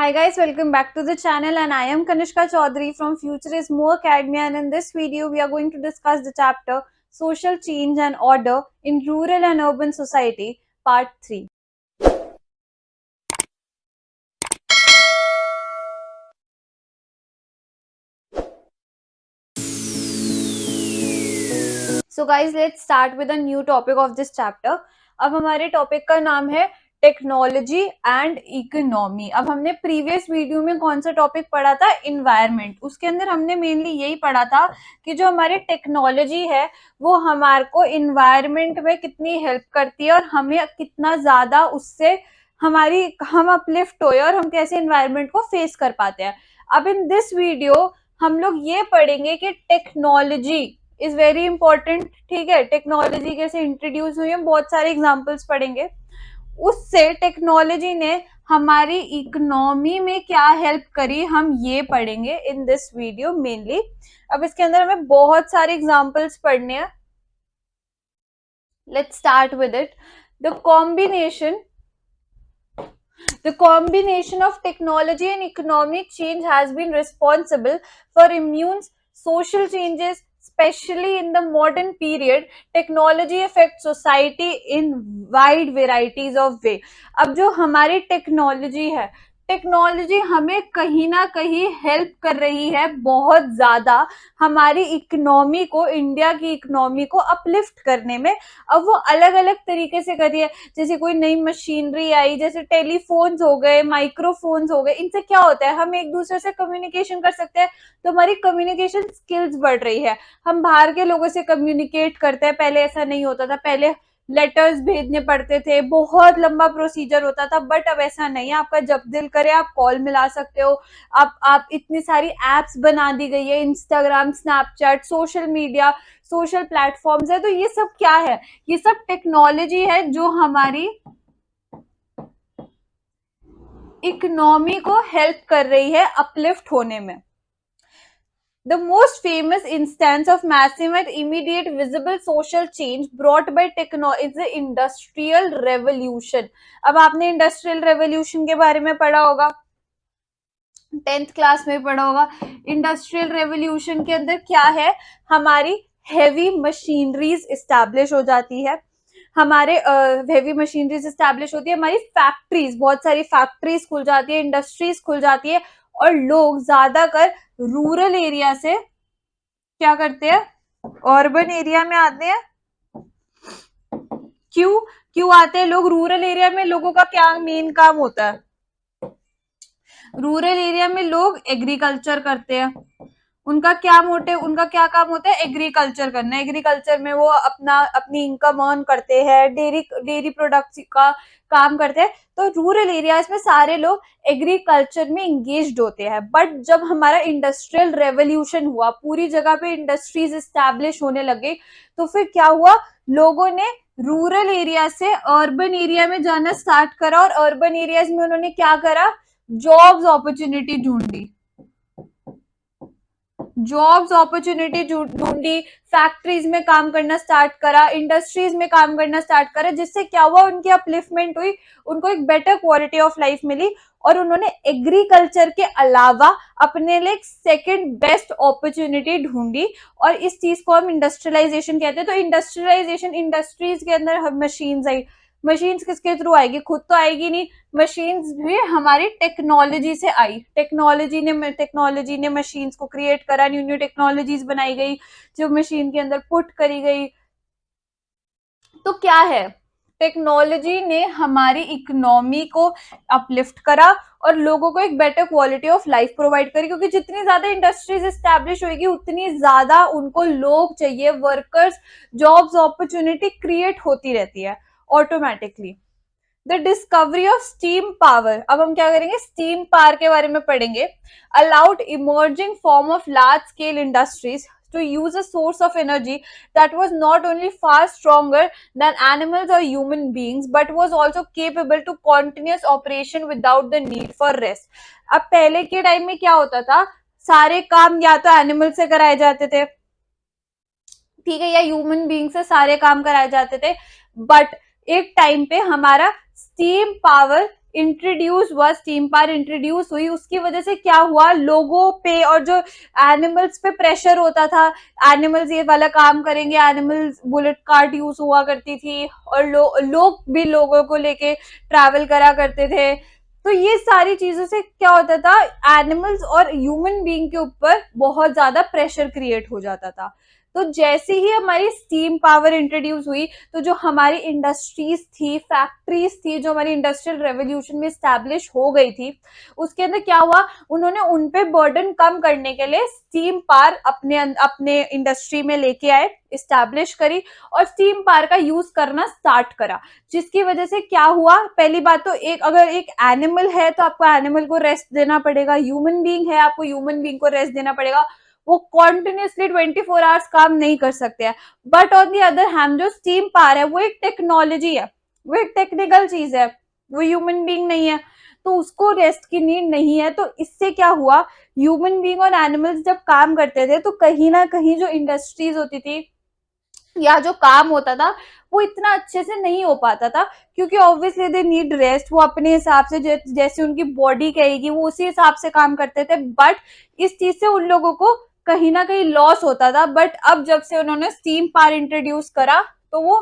Hi guys, welcome back to the channel and I am Kanishka Chaudhary from Futurismo Academy, and in this video we are going to discuss the chapter Social Change and Order in Rural and Urban Society Part 3. So guys, let's start with a new topic of this chapter. अब हमारे topic का नाम है technology and economy. अब हमने previous video में कौन सा टॉपिक पढ़ा था? इन्वायरमेंट. उसके अंदर हमने मेनली यही पढ़ा था कि जो हमारी टेक्नोलॉजी है वो हमारे को इन्वायरमेंट में कितनी हेल्प करती है और हमें कितना ज्यादा उससे हम अपलिफ्ट होए और हम कैसे इन्वायरमेंट को फेस कर पाते हैं. अब इन दिस वीडियो हम लोग ये पढ़ेंगे कि टेक्नोलॉजी इज वेरी इंपॉर्टेंट. ठीक है, टेक्नोलॉजी कैसे इंट्रोड्यूस हुई है, बहुत सारे एग्जांपल्स पढ़ेंगे. उससे टेक्नोलॉजी ने हमारी इकोनॉमी में क्या हेल्प करी हम ये पढ़ेंगे इन दिस वीडियो मेनली. अब इसके अंदर हमें बहुत सारे एग्जांपल्स पढ़ने हैं. Let's start with it. The combination of technology and economic change has been responsible for immense social changes, especially in the modern period. Technology affects society in wide varieties of way. अब जो हमारी technology है, technology हमें कहीं ना कहीं help कर रही है बहुत ज्यादा हमारी इकोनॉमी को, इंडिया की इकोनॉमी को अपलिफ्ट करने में. अब वो अलग अलग तरीके से कर रही है. जैसे कोई नई मशीनरी आई, जैसे टेलीफोन्स हो गए, माइक्रोफोन्स हो गए. इनसे क्या होता है, हम एक दूसरे से कम्युनिकेशन कर सकते हैं, तो हमारी कम्युनिकेशन स्किल्स बढ़ रही है. हम बाहर के लोगों से कम्युनिकेट करते हैं. पहले ऐसा नहीं होता था, पहले लेटर्स भेजने पड़ते थे, बहुत लंबा प्रोसीजर होता था. बट अब ऐसा नहीं है, आपका जब दिल करे आप कॉल मिला सकते हो. आप इतनी सारी एप्स बना दी गई है, Instagram, Snapchat, social media, social platforms है. तो ये सब क्या है? ये सब टेक्नोलॉजी है जो हमारी इकोनॉमी को हेल्प कर रही है अपलिफ्ट होने में. The most famous instance of massive and immediate visible social change brought by technology is the Industrial Revolution. अब आपने इंडस्ट्रियल रेवोल्यूशन के बारे में पढ़ा होगा, 10th क्लास में पढ़ा होगा. इंडस्ट्रियल रेवोल्यूशन के अंदर क्या है, हमारी हेवी मशीनरीज इस्टेब्लिश हो जाती है. हमारे हेवी मशीनरीज इस्टेब्लिश होती है, हमारी फैक्ट्रीज, बहुत सारी फैक्ट्रीज खुल जाती है, इंडस्ट्रीज खुल जाती है. और लोग ज्यादातर रूरल एरिया से क्या करते हैं, अर्बन एरिया में आते हैं. क्यों आते हैं लोग रूरल एरिया में? लोगों का क्या मेन काम होता है? रूरल एरिया में लोग एग्रीकल्चर करते हैं. उनका क्या काम होता है? एग्रीकल्चर करना. एग्रीकल्चर में वो अपनी इनकम अर्न करते हैं, डेयरी प्रोडक्ट्स का काम करते हैं. तो रूरल एरियाज में सारे लोग एग्रीकल्चर में इंगेज्ड होते हैं. बट जब हमारा इंडस्ट्रियल रेवोल्यूशन हुआ, पूरी जगह पे इंडस्ट्रीज एस्टैब्लिश होने लगे, तो फिर क्या हुआ, लोगों ने रूरल एरिया से अर्बन एरिया में जाना स्टार्ट करा. और अर्बन एरियाज में उन्होंने क्या करा, जॉब्स अपॉर्चुनिटी ढूंढी. फैक्ट्रीज में काम करना स्टार्ट करा, इंडस्ट्रीज में काम करना स्टार्ट करा. जिससे क्या हुआ, उनकी अपलिफ्टमेंट हुई, उनको एक बेटर क्वालिटी ऑफ लाइफ मिली. और उन्होंने एग्रीकल्चर के अलावा अपने लिए एक सेकेंड बेस्ट अपॉर्चुनिटी ढूंढी. और इस चीज को हम इंडस्ट्रियलाइजेशन कहते हैं. तो इंडस्ट्रियलाइजेशन, इंडस्ट्रीज के अंदर मशीन्स आई. मशीन्स किसके थ्रू आएगी? खुद तो आएगी नहीं, मशीन्स भी हमारी टेक्नोलॉजी से आई. टेक्नोलॉजी ने मशीन्स को क्रिएट करा, न्यू न्यू टेक्नोलॉजीज बनाई गई जो मशीन के अंदर पुट करी गई. तो क्या है, टेक्नोलॉजी ने हमारी इकोनॉमी को अपलिफ्ट करा और लोगों को एक better quality of life provide करी. क्योंकि जितनी ज्यादा इंडस्ट्रीज एस्टैब्लिश होगी उतनी ज्यादा उनको लोग चाहिए, वर्कर्स, जॉब्स अपॉर्चुनिटी क्रिएट होती रहती है automatically. The discovery of steam power. अब हम क्या करेंगे, स्टीम पावर के बारे में पढ़ेंगे. Allowed emerging form of large scale industries to use a source of energy that was not only far stronger than animals or human beings but was also capable to continuous operation without the need for rest. अब पहले के time में क्या होता था, सारे काम या तो एनिमल से कराए जाते थे, ठीक है, या ह्यूमन बीइंग से सारे काम कराए जाते थे. बट एक टाइम पे हमारा स्टीम पावर इंट्रोड्यूस हुआ, स्टीम पावर इंट्रोड्यूस हुई, उसकी वजह से क्या हुआ, लोगों पे और जो एनिमल्स पे प्रेशर होता था, एनिमल्स ये वाला काम करेंगे, एनिमल्स बुलेट कार्ट यूज हुआ करती थी, और लोग भी लोगों को लेके ट्रैवल करा करते थे। तो ये सारी चीजों से क्या होता था, एनिमल्स और ह्यूमन बीइंग के ऊपर बहुत ज्यादा प्रेशर क्रिएट हो जाता था। तो जैसे ही हमारी स्टीम पावर इंट्रोड्यूस हुई, तो जो हमारी इंडस्ट्रीज थी, फैक्ट्रीज थी, जो हमारी इंडस्ट्रियल रेवोल्यूशन में स्टैब्लिश हो गई थी, उसके अंदर क्या हुआ, उन्होंने उन पे बर्डन कम करने के लिए स्टीम पावर अपने इंडस्ट्री में लेके आए, इस्टेब्लिश करी, और स्टीम पावर का यूज करना स्टार्ट करा। जिसकी वजह से क्या हुआ, पहली बात तो अगर एक एनिमल है तो आपको एनिमल को रेस्ट देना पड़ेगा, ह्यूमन बीइंग है आपको ह्यूमन बीइंग को रेस्ट देना पड़ेगा। वो कॉन्टिन्यूसली 24 आवर्स काम नहीं कर सकते हैं। But on the other hand जो स्टीम पावर है वो एक टेक्नोलॉजी है, वो एक टेक्निकल चीज है, वो ह्यूमन बीइंग नहीं है, तो उसको रेस्ट की नीड नहीं है। तो इससे क्या हुआ, ह्यूमन बीइंग और एनिमल्स जब काम करते थे तो कहीं ना कहीं जो इंडस्ट्रीज होती थी या जो काम होता था वो इतना अच्छे से नहीं हो पाता था, क्योंकि ऑब्वियसली दे नीड रेस्ट, वो अपने हिसाब से जैसे उनकी बॉडी कहेगी वो उसी हिसाब से काम करते थे। बट इस चीज से उन लोगों को कहीं ना कहीं लॉस होता था। बट अब जब से उन्होंने स्टीम पावर इंट्रोड्यूस करा तो वो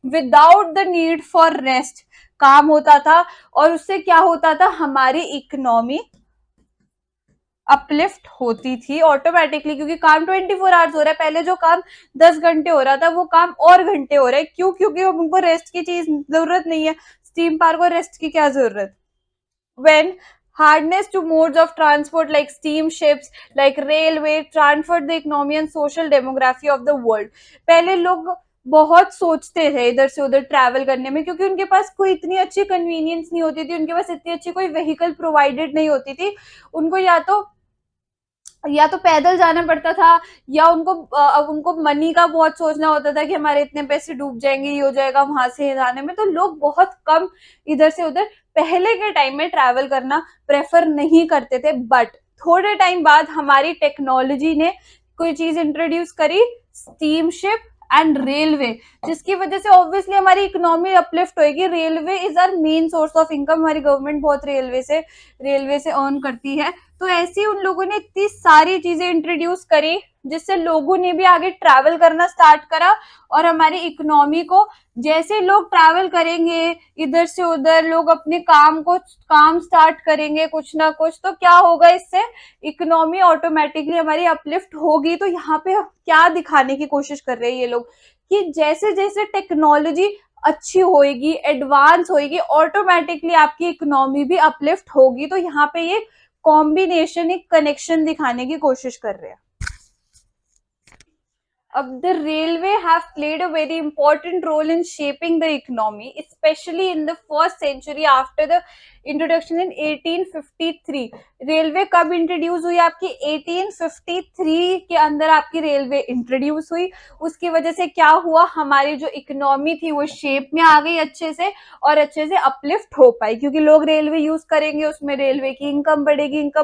without the need for rest काम होता था, और उससे क्या होता था, हमारी इकोनॉमी अपलिफ्ट होती थी ऑटोमेटिकली, क्योंकि काम 24 आवर्स हो रहा है। पहले जो काम 10 घंटे हो रहा था वो काम और घंटे हो रहे हैं। क्यों? क्योंकि उनको रेस्ट की चीज जरूरत नहीं है। स्टीम पावर को रेस्ट की क्या जरूरत? when harnessed to modes of transport like steamships, like railway, transferred the economy and social demography of the world. पहले लोग बहुत सोचते थे इधर से उधर ट्रैवल करने में, क्योंकि उनके पास कोई इतनी अच्छी कन्वीनियंस नहीं होती थी, उनके पास इतनी अच्छी कोई व्हीकल प्रोवाइडेड नहीं होती थी। उनको या तो पैदल जाना पड़ता था, या उनको मनी का बहुत सोचना होता था कि हमारे इतने पैसे डूब जाएंगे, ये हो जाएगा, वहां से जाने में। तो लोग बहुत कम इधर से उधर पहले के टाइम में ट्रैवल करना प्रेफर नहीं करते थे। बट थोड़े टाइम बाद हमारी टेक्नोलॉजी ने कोई चीज इंट्रोड्यूस करी, स्टीमशिप एंड रेलवे, जिसकी वजह से ऑब्वियसली हमारी इकोनॉमी अपलिफ्ट होगी। Railway is our main source of income, हमारी गवर्नमेंट बहुत रेलवे से अर्न करती है। तो ऐसे उन लोगों ने इतनी सारी चीजें इंट्रोड्यूस करी जिससे लोगों ने भी आगे ट्रैवल करना स्टार्ट करा, और हमारी इकोनॉमी को, जैसे लोग ट्रैवल करेंगे इधर से उधर, लोग अपने काम स्टार्ट करेंगे कुछ ना कुछ, तो क्या होगा, इससे इकोनॉमी ऑटोमेटिकली हमारी अपलिफ्ट होगी। तो यहाँ पे क्या दिखाने की कोशिश कर रहे हैं ये लोग, कि जैसे जैसे टेक्नोलॉजी अच्छी होएगी, एडवांस होएगी, ऑटोमेटिकली आपकी इकोनॉमी भी अपलिफ्ट होगी। तो यहाँ पे ये कॉम्बिनेशन, एक कनेक्शन दिखाने की कोशिश कर रहे हैं। The railway have played a very important role in shaping the economy, especially in the first century after the introduction in 1853. Railway कब इंट्रोड्यूस हुई आपकी? 1853 के अंदर आपकी रेलवे इंट्रोड्यूस हुई। उसकी वजह से क्या हुआ, हमारी जो इकोनॉमी थी वो शेप में आ गई अच्छे से, और अच्छे से अपलिफ्ट हो पाई, क्योंकि लोग रेलवे यूज करेंगे, उसमें रेलवे की इनकम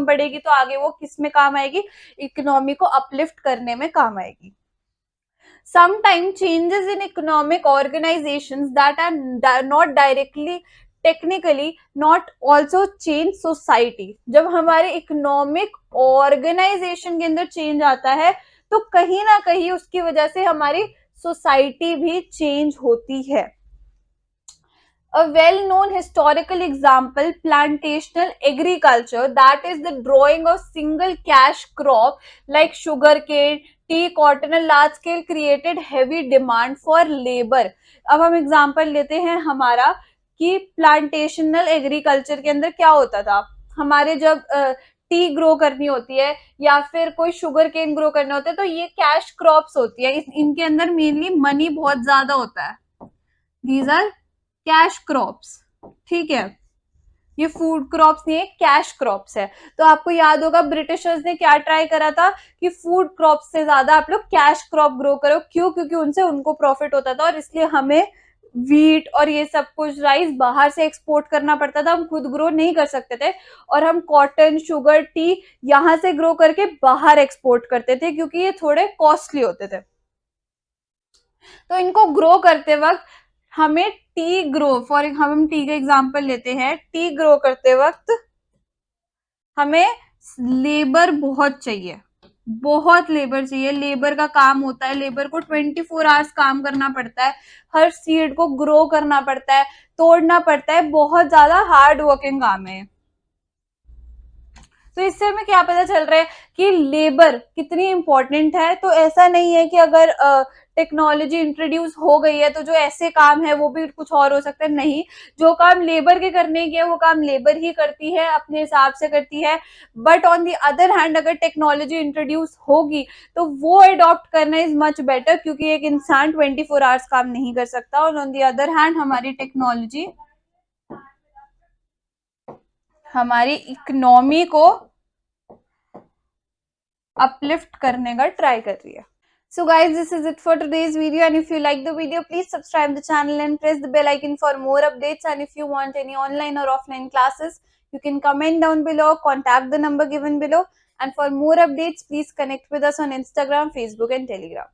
बढ़ेगी तो आगे वो किस में काम आएगी, इकोनॉमी को अपलिफ्ट करने में काम आएगी। Sometimes changes in economic organizations that are not directly technically not also change society. जब हमारे इकोनॉमिक ऑर्गेनाइजेशन के अंदर चेंज आता है तो कहीं ना कहीं उसकी वजह से हमारी सोसाइटी भी चेंज होती है। A well-known historical example, plantational agriculture, that is the drawing of single cash crop like sugarcane, tea, cotton and large scale created heavy demand for labor. अब हम एग्जाम्पल लेते हैं हमारा कि प्लांटेशनल एग्रीकल्चर के अंदर क्या होता था, हमारे जब टी ग्रो करनी होती है या फिर कोई शुगर केन ग्रो करना होता है तो ये कैश क्रॉप्स होती है, इनके अंदर मेनली मनी बहुत ज्यादा होता है। दीज आर कैश क्रॉप्स, ठीक है, ये फूड क्रॉप्स नहीं है, कैश क्रॉप्स है। तो आपको याद होगा ब्रिटिशर्स ने क्या ट्राई करा था कि फूड क्रॉप्स से ज्यादा आप लोग कैश क्रॉप ग्रो करो। क्यों? क्योंकि उनसे उनको प्रॉफिट होता था, और इसलिए हमें व्हीट और ये सब कुछ राइस बाहर से एक्सपोर्ट करना पड़ता था, हम खुद ग्रो नहीं कर सकते थे, और हम कॉटन, शुगर, टी यहां से ग्रो करके बाहर एक्सपोर्ट करते थे क्योंकि ये थोड़े कॉस्टली होते थे। तो इनको ग्रो करते वक्त हमें टी ग्रो, हम टी का एग्जांपल लेते हैं, टी ग्रो करते वक्त हमें लेबर बहुत चाहिए, बहुत लेबर चाहिए। लेबर का काम होता है, लेबर को 24 आवर्स काम करना पड़ता है, हर सीड को ग्रो करना पड़ता है, तोड़ना पड़ता है, बहुत ज्यादा हार्ड वर्किंग काम है। तो इससे हमें क्या पता चल रहा है कि लेबर कितनी इंपॉर्टेंट है। तो ऐसा नहीं है कि अगर टेक्नोलॉजी इंट्रोड्यूस हो गई है तो जो ऐसे काम है वो भी कुछ और हो सकता है, नहीं। जो काम लेबर के करने के वो काम लेबर ही करती है, अपने हिसाब से करती है। But on the other hand अगर टेक्नोलॉजी इंट्रोड्यूस होगी तो वो अडॉप्ट करना इज मच बेटर, क्योंकि एक इंसान 24 आवर्स काम नहीं कर सकता। और ऑन दी अदर हैंड हमारी टेक्नोलॉजी हमारी इकोनॉमी को अपलिफ्ट करने का ट्राई कर रही है। So guys, this is it for today's video, and if you like the video, please subscribe the channel and press the bell icon for more updates. And if you want any online or offline classes, you can comment down below, contact the number given below. And for more updates, please connect with us on Instagram, Facebook and Telegram.